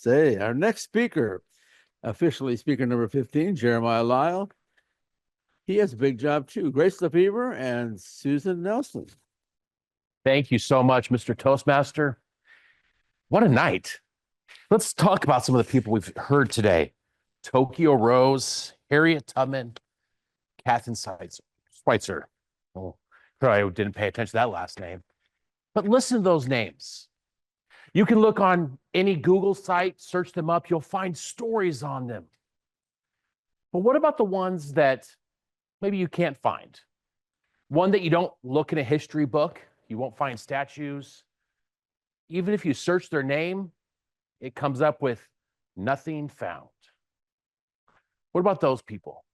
say. Our next speaker, officially speaker number 15, Jeremiah Lyle. He has a big job too. Grace LeFevre and Susan Nelson. Thank you so much, Mr. Toastmaster. What a night. Let's talk about some of the people we've heard today. Tokyo Rose, Harriet Tubman, Catherine Schweitzer. Oh, I didn't pay attention to that last name. But listen to those names. You can look on any Google site, search them up, you'll find stories on them. But what about the ones that maybe you can't find? One that you don't look in a history book, you won't find statues. Even if you search their name, it comes up with nothing found. What about those people?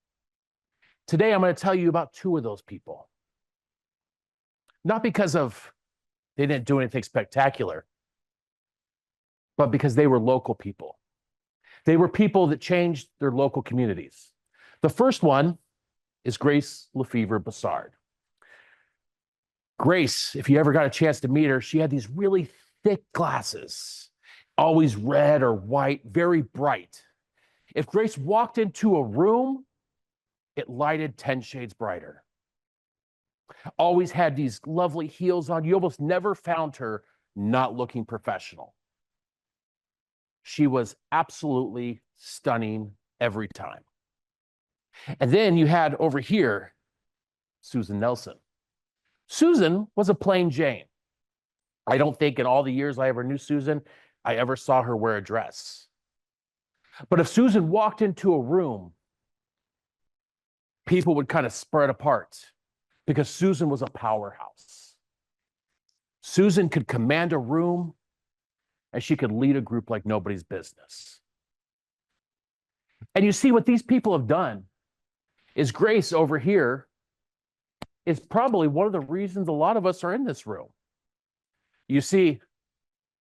Today, I'm going to tell you about two of those people. Not because they didn't do anything spectacular, but because they were local people. They were people that changed their local communities. The first one is Grace LeFevre Bassard. Grace, if you ever got a chance to meet her, she had these really thick glasses, always red or white, very bright. If Grace walked into a room, it lighted 10 shades brighter. Always had these lovely heels on. You almost never found her not looking professional. She was absolutely stunning every time. And then you had over here, Susan Nelson. Susan was a plain Jane. I don't think in all the years I ever knew Susan, I ever saw her wear a dress. But if Susan walked into a room, people would kind of spread apart because Susan was a powerhouse. Susan could command a room and she could lead a group like nobody's business. And you see what these people have done is Grace over here is probably one of the reasons a lot of us are in this room. You see,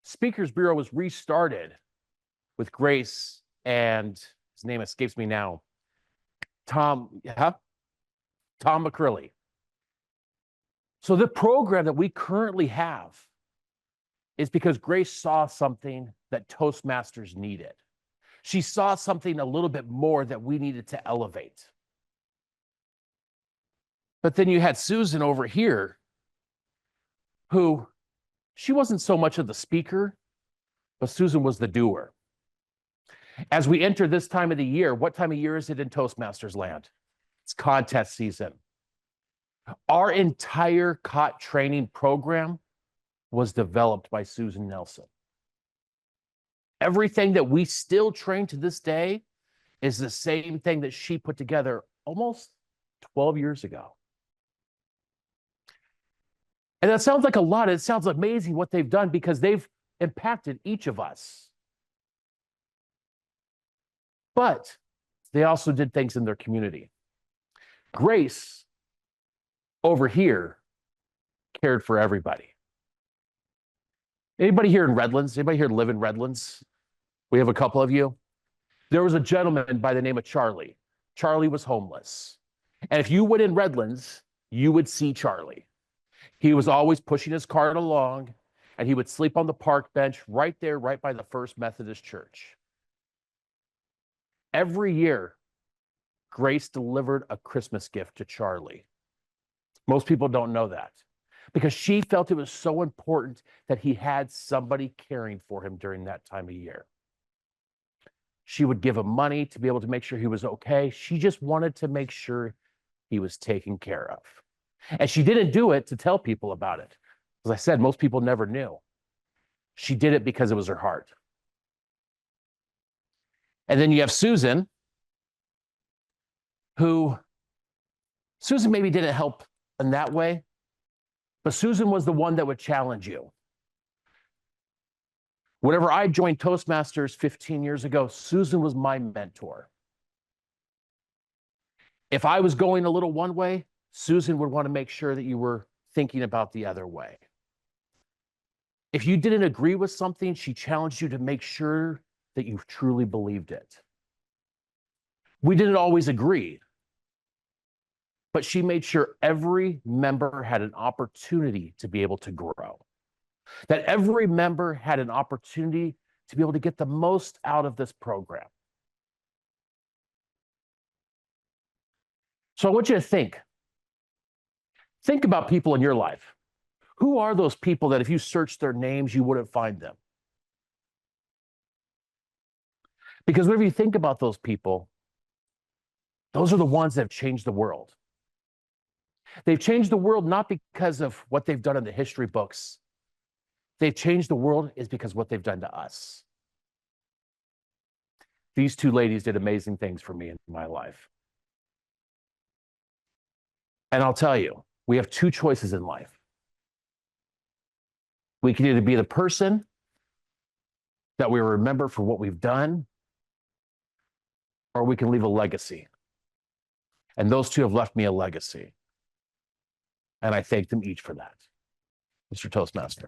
Speakers Bureau was restarted with Grace and his name escapes me now, Tom McCrilly. So the program that we currently have is because Grace saw something that Toastmasters needed. She saw something a little bit more that we needed to elevate. But then you had Susan over here, who she wasn't so much of the speaker, but Susan was the doer. As we enter this time of the year, what time of year is it in Toastmasters land? It's contest season. Our entire COT training program was developed by Susan Nelson. Everything that we still train to this day is the same thing that she put together almost 12 years ago. And that sounds like a lot. It sounds amazing what they've done because they've impacted each of us. But they also did things in their community. Grace, over here, cared for everybody. Anybody here in Redlands? Anybody here live in Redlands? We have a couple of you. There was a gentleman by the name of Charlie. Charlie was homeless. And if you went in Redlands, you would see Charlie. He was always pushing his cart along, and he would sleep on the park bench right there, right by the First Methodist Church. Every year, Grace delivered a Christmas gift to Charlie. Most people don't know that because she felt it was so important that he had somebody caring for him during that time of year. She would give him money to be able to make sure he was okay. She just wanted to make sure he was taken care of. And she didn't do it to tell people about it. As I said, most people never knew. She did it because it was her heart. And then you have Susan, Susan maybe didn't help in that way, but Susan was the one that would challenge you. Whenever I joined Toastmasters 15 years ago, Susan was my mentor. If I was going a little one way, Susan would want to make sure that you were thinking about the other way. If you didn't agree with something, she challenged you to make sure that you truly believed it. We didn't always agree, but she made sure every member had an opportunity to be able to grow, that every member had an opportunity to be able to get the most out of this program. So I want you to think about people in your life. Who are those people that if you search their names, you wouldn't find them? Because whenever you think about those people, those are the ones that have changed the world. They've changed the world not because of what they've done in the history books. They've changed the world is because of what they've done to us. These two ladies did amazing things for me in my life. And I'll tell you, we have two choices in life. We can either be the person that we remember for what we've done, or we can leave a legacy. And those two have left me a legacy. And I thank them each for that. Mr. Toastmaster.